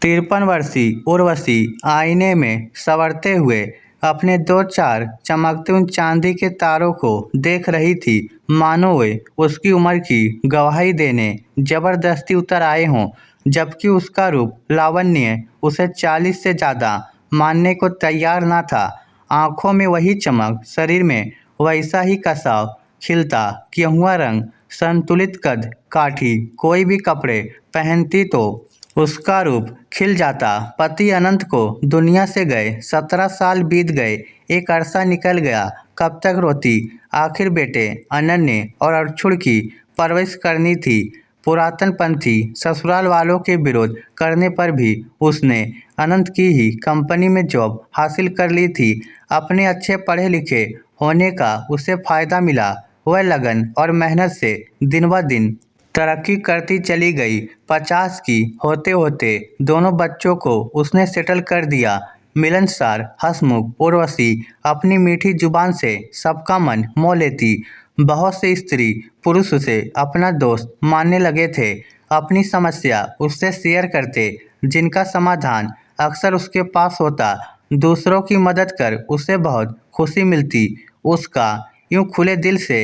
53 वर्षीय उर्वशी आईने में संवरते हुए अपने दो चार चमकते उन चांदी के तारों को देख रही थी, मानो वे उसकी उम्र की गवाही देने जबरदस्ती उतर आए हों। जबकि उसका रूप लावण्य उसे 40 से ज़्यादा मानने को तैयार न था। आंखों में वही चमक, शरीर में वैसा ही कसाव, खिलता गेहुआ रंग, संतुलित कद काठी। कोई भी कपड़े पहनती तो उसका रूप खिल जाता। पति अनंत को दुनिया से गए 17 साल बीत गए। एक अरसा निकल गया। कब तक रोती? आखिर बेटे अनन्य और अर्जुन की परवरिश करनी थी। पुरातन पंथी ससुराल वालों के विरोध करने पर भी उसने अनंत की ही कंपनी में जॉब हासिल कर ली थी। अपने अच्छे पढ़े लिखे होने का उसे फायदा मिला। वह लगन और मेहनत से दिन ब दिन तरक्की करती चली गई। 50 की होते होते दोनों बच्चों को उसने सेटल कर दिया। मिलनसार, हंसमुख उर्वशी अपनी मीठी जुबान से सबका मन मोह लेती। बहुत से स्त्री पुरुष उसे अपना दोस्त मानने लगे थे। अपनी समस्या उससे शेयर करते, जिनका समाधान अक्सर उसके पास होता। दूसरों की मदद कर उसे बहुत खुशी मिलती। उसका यूं खुले दिल से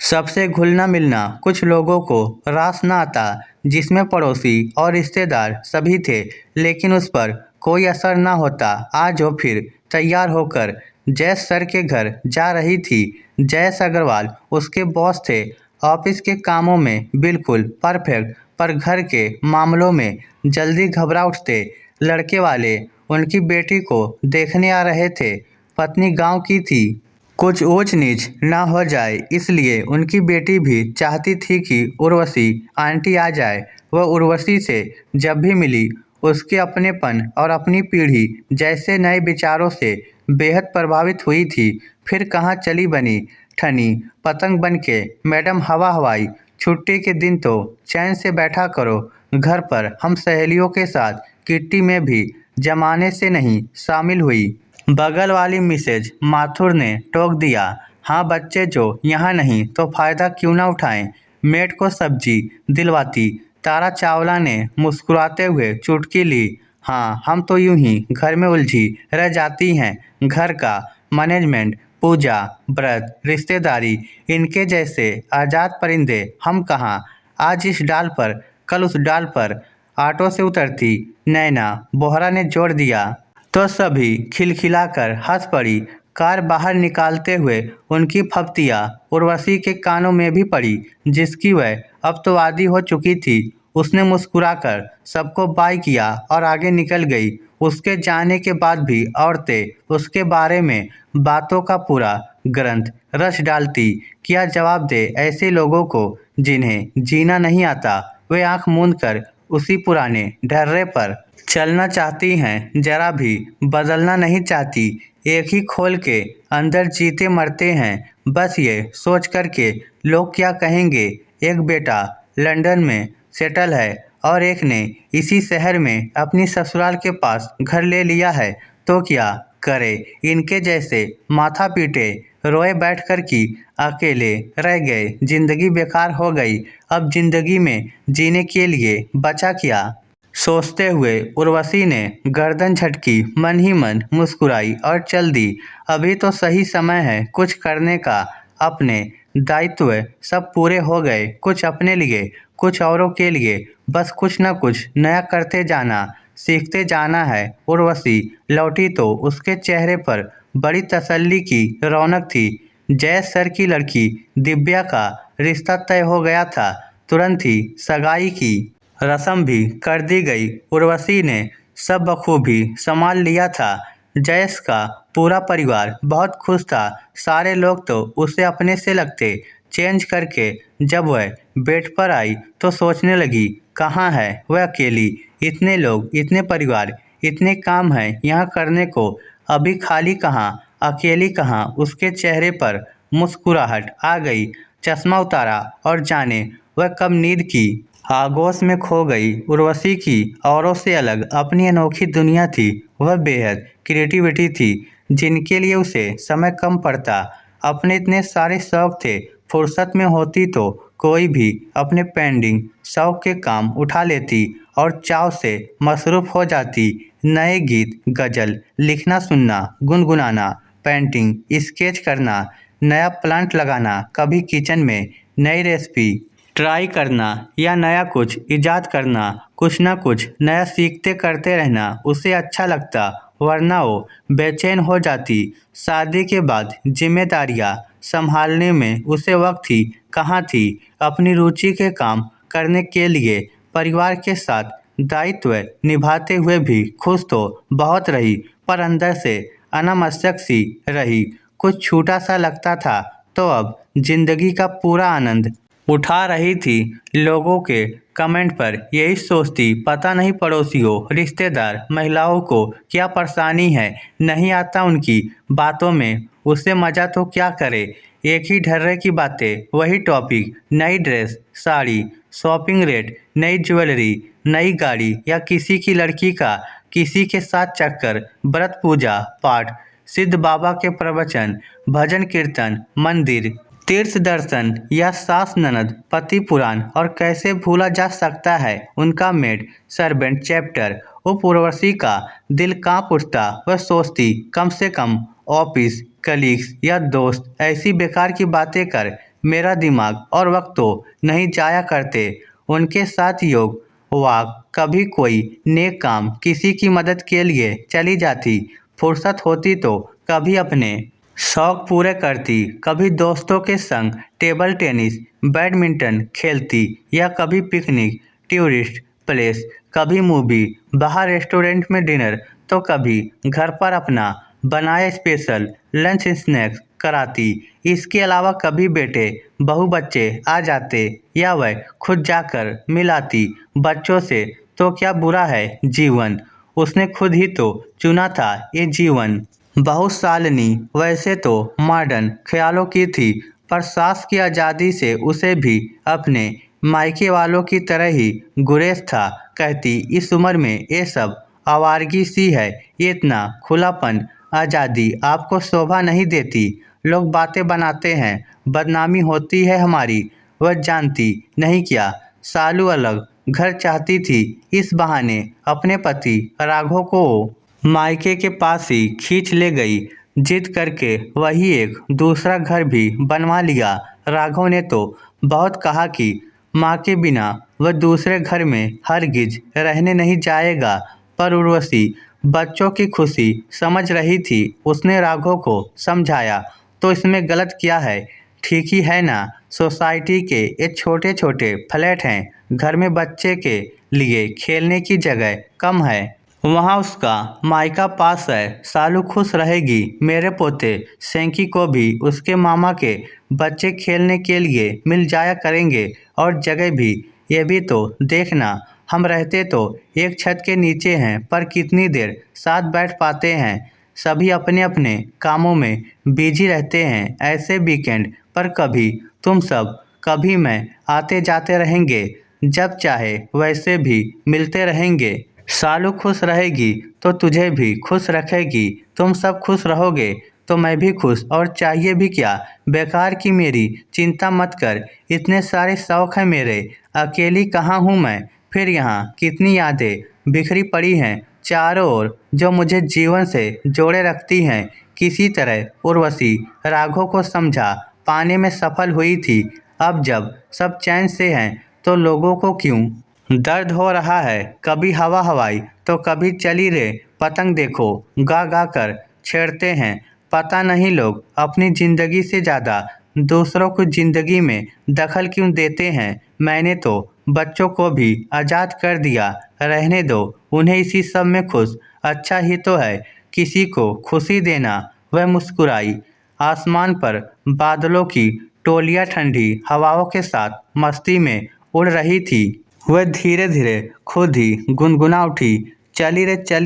सबसे घुलना मिलना कुछ लोगों को रास न आता, जिसमें पड़ोसी और रिश्तेदार सभी थे, लेकिन उस पर कोई असर न होता। आज वो फिर तैयार होकर जयेश सर के घर जा रही थी। जयेश अग्रवाल उसके बॉस थे। ऑफिस के कामों में बिल्कुल परफेक्ट, पर घर के मामलों में जल्दी घबरा उठते। लड़के वाले उनकी बेटी को देखने आ रहे थे। पत्नी गांव की थी, कुछ ऊंच नीच ना हो जाए, इसलिए उनकी बेटी भी चाहती थी कि उर्वशी आंटी आ जाए। वह उर्वशी से जब भी मिली, उसके अपनेपन और अपनी पीढ़ी जैसे नए विचारों से बेहद प्रभावित हुई थी। फिर कहाँ चली बनी ठनी पतंग बनके। मैडम हवा हवाई, छुट्टी के दिन तो चैन से बैठा करो घर पर। हम सहेलियों के साथ किट्टी में भी जमाने से नहीं शामिल हुई। बगल वाली मिसेज माथुर ने टोक दिया। हाँ, बच्चे जो यहाँ नहीं तो फ़ायदा क्यों ना उठाएं। मेड को सब्जी दिलवाती तारा चावला ने मुस्कुराते हुए चुटकी ली। हाँ, हम तो यूं ही घर में उलझी रह जाती हैं। घर का मैनेजमेंट, पूजा, व्रत, रिश्तेदारी, इनके जैसे आज़ाद परिंदे हम कहाँ। आज इस डाल पर, कल उस डाल पर। ऑटो से उतरती नैना बोहरा ने जोड़ दिया तो सभी खिलखिलाकर हंस पड़ी। कार बाहर निकालते हुए उनकी फप्तियाँ उर्वशी के कानों में भी पड़ी, जिसकी वह अब तो आदी हो चुकी थी। उसने मुस्कुराकर सबको बाय किया और आगे निकल गई। उसके जाने के बाद भी औरतें उसके बारे में बातों का पूरा ग्रंथ रच डालती। क्या जवाब दे ऐसे लोगों को जिन्हें जीना नहीं आता। वे आंख मूंद कर उसी पुराने ढर्रे पर चलना चाहती हैं, जरा भी बदलना नहीं चाहती। एक ही खोल के अंदर जीते मरते हैं, बस ये सोच कर के लोग क्या कहेंगे। एक बेटा लंदन में सेटल है और एक ने इसी शहर में अपनी ससुराल के पास घर ले लिया है, तो क्या करे। इनके जैसे माथा पीटे रोए बैठ कर कि अकेले रह गए, जिंदगी बेकार हो गई। अब जिंदगी में जीने के लिए बचा क्या। सोचते हुए उर्वशी ने गर्दन झटकी, मन ही मन मुस्कुराई और चल दी। अभी तो सही समय है कुछ करने का। अपने दायित्व सब पूरे हो गए, कुछ अपने लिए, कुछ औरों के लिए। बस कुछ न कुछ नया करते जाना, सीखते जाना है। उर्वशी लौटी तो उसके चेहरे पर बड़ी तसल्ली की रौनक थी। जयेश सर की लड़की दिव्या का रिश्ता तय हो गया था। तुरंत ही सगाई की रस्म भी कर दी गई। उर्वशी ने सब बखूबी संभाल लिया था। जयेश का पूरा परिवार बहुत खुश था। सारे लोग तो उसे अपने से लगते। चेंज करके जब वह बेड पर आई तो सोचने लगी, कहाँ है वह अकेली। इतने लोग, इतने परिवार, इतने काम हैं यहाँ करने को, अभी खाली कहाँ, अकेली कहाँ। उसके चेहरे पर मुस्कुराहट आ गई। चश्मा उतारा और जाने वह कब नींद की आगोश में खो गई। उर्वशी की औरों से अलग अपनी अनोखी दुनिया थी। वह बेहद क्रिएटिविटी थी, जिनके लिए उसे समय कम पड़ता। अपने इतने सारे शौक थे, फुर्सत में होती तो कोई भी अपने पेंडिंग शौक के काम उठा लेती और चाव से मसरूफ हो जाती। नए गीत, गज़ल लिखना, सुनना, गुनगुनाना, पेंटिंग, स्केच करना, नया प्लांट लगाना, कभी किचन में नई रेसिपी ट्राई करना या नया कुछ इजाद करना, कुछ ना कुछ नया सीखते करते रहना उसे अच्छा लगता, वरना वो बेचैन हो जाती। शादी के बाद जिम्मेदारियां संभालने में उसे वक्त ही कहाँ थी। अपनी रुचि के काम करने के लिए परिवार के साथ दायित्व निभाते हुए भी खुश तो बहुत रही, पर अंदर से अनावश्यक सी रही। कुछ छूटा सा लगता था, तो अब जिंदगी का पूरा आनंद उठा रही थी। लोगों के कमेंट पर यही सोचती, पता नहीं पड़ोसियों, रिश्तेदार, महिलाओं को क्या परेशानी है, नहीं आता उनकी बातों में, उससे मजा तो क्या करे। एक ही ढर्रे की बातें, वही टॉपिक, नई ड्रेस, साड़ी, शॉपिंग रेट, नई ज्वेलरी, नई गाड़ी या किसी की लड़की का किसी के साथ चक्कर, व्रत, पूजा पाठ, सिद्ध बाबा के प्रवचन, भजन कीर्तन, मंदिर, तीर्थ दर्शन या सास ननद, पति पुराण, और कैसे भूला जा सकता है उनका मेड सर्वेंट चैप्टर। वो उर्वशी का दिल कांप उठता। वह सोचती, कम से कम ऑफिस कलीग्स या दोस्त ऐसी बेकार की बातें कर मेरा दिमाग और वक्त तो नहीं जाया करते उनके साथ। योग, वॉक, कभी कोई नेक काम, किसी की मदद के लिए चली जाती। फुर्सत होती तो कभी अपने शौक पूरे करती, कभी दोस्तों के संग टेबल टेनिस, बैडमिंटन खेलती या कभी पिकनिक, टूरिस्ट प्लेस, कभी मूवी, बाहर रेस्टोरेंट में डिनर, तो कभी घर पर अपना बनाए स्पेशल लंच स्नैक्स कराती। इसके अलावा कभी बेटे बहू बच्चे आ जाते या वह खुद जाकर मिलाती बच्चों से। तो क्या बुरा है जीवन, उसने खुद ही तो चुना था ये जीवन। बहुत सालनी वैसे तो मॉडर्न ख्यालों की थी, पर सास की आज़ादी से उसे भी अपने मायके वालों की तरह ही गुरेज था। कहती, इस उम्र में ये सब आवारगी सी है, ये इतना खुलापन, आज़ादी आपको शोभा नहीं देती। लोग बातें बनाते हैं, बदनामी होती है हमारी। वह जानती नहीं क्या, सालू अलग घर चाहती थी। इस बहाने अपने पति राघव को मायके के पास ही खींच ले गई। जिद करके वही एक दूसरा घर भी बनवा लिया। राघव ने तो बहुत कहा कि माँ के बिना वह दूसरे घर में हरगिज रहने नहीं जाएगा, पर उर्वशी बच्चों की खुशी समझ रही थी। उसने राघव को समझाया, तो इसमें गलत क्या है, ठीक ही है ना। सोसाइटी के ये छोटे छोटे फ्लैट हैं, घर में बच्चे के लिए खेलने की जगह कम है, वहाँ उसका मायका पास है। सालू खुश रहेगी। मेरे पोते सेंकी को भी उसके मामा के बच्चे खेलने के लिए मिल जाया करेंगे, और जगह भी। ये भी तो देखना, हम रहते तो एक छत के नीचे हैं, पर कितनी देर साथ बैठ पाते हैं। सभी अपने अपने कामों में बिजी रहते हैं। ऐसे वीकेंड पर कभी तुम सब, कभी मैं आते जाते रहेंगे, जब चाहे वैसे भी मिलते रहेंगे। सालू खुश रहेगी तो तुझे भी खुश रखेगी, तुम सब खुश रहोगे तो मैं भी खुश, और चाहिए भी क्या। बेकार की मेरी चिंता मत कर, इतने सारे शौक हैं मेरे, अकेली कहाँ हूँ मैं। फिर यहाँ कितनी यादें बिखरी पड़ी हैं चारों ओर, जो मुझे जीवन से जोड़े रखती हैं। किसी तरह उर्वशी राघव को समझा पाने में सफल हुई थी। अब जब सब चैन से हैं, तो लोगों को क्यों दर्द हो रहा है। कभी हवा हवाई तो कभी चली रे पतंग, देखो गा गा कर छेड़ते हैं। पता नहीं लोग अपनी ज़िंदगी से ज़्यादा दूसरों की ज़िंदगी में दखल क्यों देते हैं। मैंने तो बच्चों को भी आज़ाद कर दिया, रहने दो उन्हें इसी सब में खुश, अच्छा ही तो है किसी को खुशी देना। वह मुस्कुराई। आसमान पर बादलों की टोलियां ठंडी हवाओं के साथ मस्ती में उड़ रही थी। वह धीरे धीरे खुद ही गुनगुना उठी, चली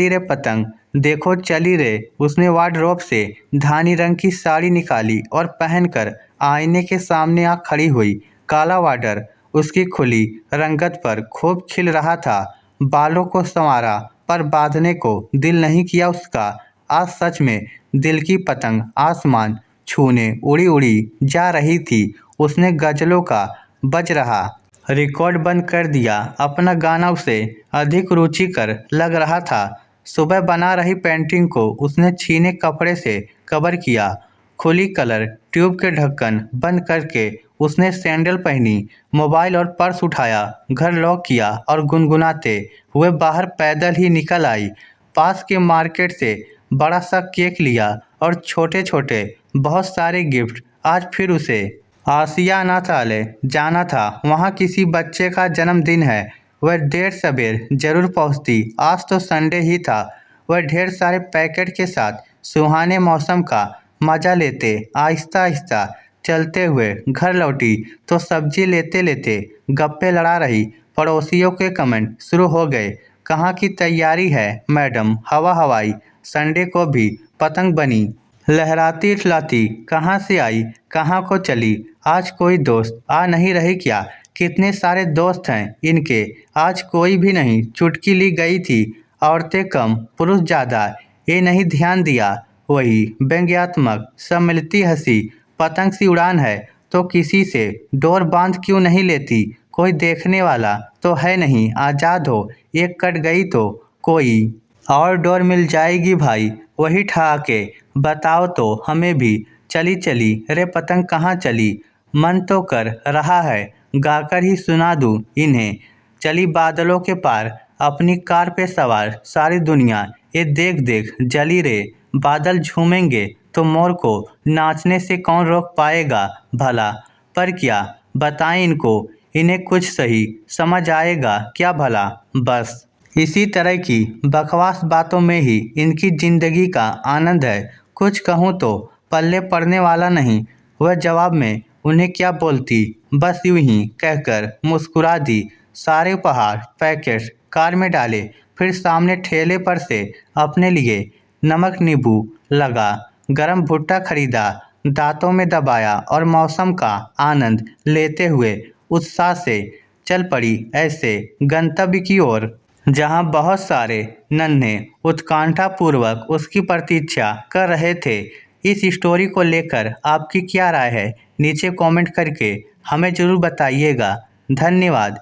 रे पतंग, देखो चली रे। उसने वार्डरोब से धानी रंग की साड़ी निकाली और पहनकर आईने के सामने आ खड़ी हुई। काला वार्डर उसकी खुली रंगत पर खूब खिल रहा था। बालों को संवारा, पर बांधने को दिल नहीं किया उसका। आज सच में दिल की पतंग आसमान छूने उड़ी उड़ी जा रही थी। उसने गजलों का बज रहा। रिकॉर्ड बंद कर दिया। अपना गाना उसे अधिक रुचिकर लग रहा था। सुबह बना रही पेंटिंग को उसने छीने कपड़े से कवर किया। खुली कलर ट्यूब के ढक्कन बंद करके उसने सैंडल पहनी, मोबाइल और पर्स उठाया, घर लॉक किया और गुनगुनाते हुए बाहर पैदल ही निकल आई। पास के मार्केट से बड़ा सा केक लिया और छोटे छोटे बहुत सारे गिफ्ट। आज फिर उसे आसिया अनाथालय जाना था। वहाँ किसी बच्चे का जन्मदिन है। वह देर सबेर जरूर पहुँचती। आज तो संडे ही था। वह ढेर सारे पैकेट के साथ सुहाने मौसम का मजा लेते आहिस्ता आहिस्ता चलते हुए घर लौटी तो सब्जी लेते लेते गप्पे लड़ा रही। पड़ोसियों के कमेंट शुरू हो गए। कहाँ की तैयारी है मैडम? हवा हवाई संडे को भी पतंग बनी, लहराती इठलाती कहाँ से आई, कहाँ को चली? आज कोई दोस्त आ नहीं रही क्या? कितने सारे दोस्त हैं इनके, आज कोई भी नहीं। चुटकी ली गई थी। औरतें कम पुरुष ज़्यादा, ये नहीं ध्यान दिया। वही व्यंग्यात्मक सम्मिलित हंसी। पतंग सी उड़ान है तो किसी से डोर बांध क्यों नहीं लेती? कोई देखने वाला तो है नहीं, आज़ाद हो। एक कट गई तो कोई और डोर मिल जाएगी भाई। वही ठहाके बताओ तो हमें भी। चली चली रे पतंग कहाँ चली? मन तो कर रहा है गाकर ही सुना दूँ इन्हें। चली बादलों के पार अपनी कार पे सवार सारी दुनिया ये देख देख जली रे। बादल झूमेंगे तो मोर को नाचने से कौन रोक पाएगा भला? पर क्या बताएं इनको, इन्हें कुछ सही समझ आएगा क्या भला? बस इसी तरह की बकवास बातों में ही इनकी जिंदगी का आनंद है। कुछ कहूँ तो पल्ले पड़ने वाला नहीं। वह जवाब में उन्हें क्या बोलती, बस यूं ही कहकर मुस्कुरा दी। सारे उपहार पैकेट कार में डाले, फिर सामने ठेले पर से अपने लिए नमक नींबू लगा गरम भुट्टा खरीदा, दांतों में दबाया और मौसम का आनंद लेते हुए उत्साह से चल पड़ी ऐसे गंतव्य की ओर जहां बहुत सारे नन्हे उत्कंठापूर्वक उसकी प्रतीक्षा कर रहे थे। इस स्टोरी को लेकर आपकी क्या राय है? नीचे कमेंट करके हमें ज़रूर बताइएगा। धन्यवाद।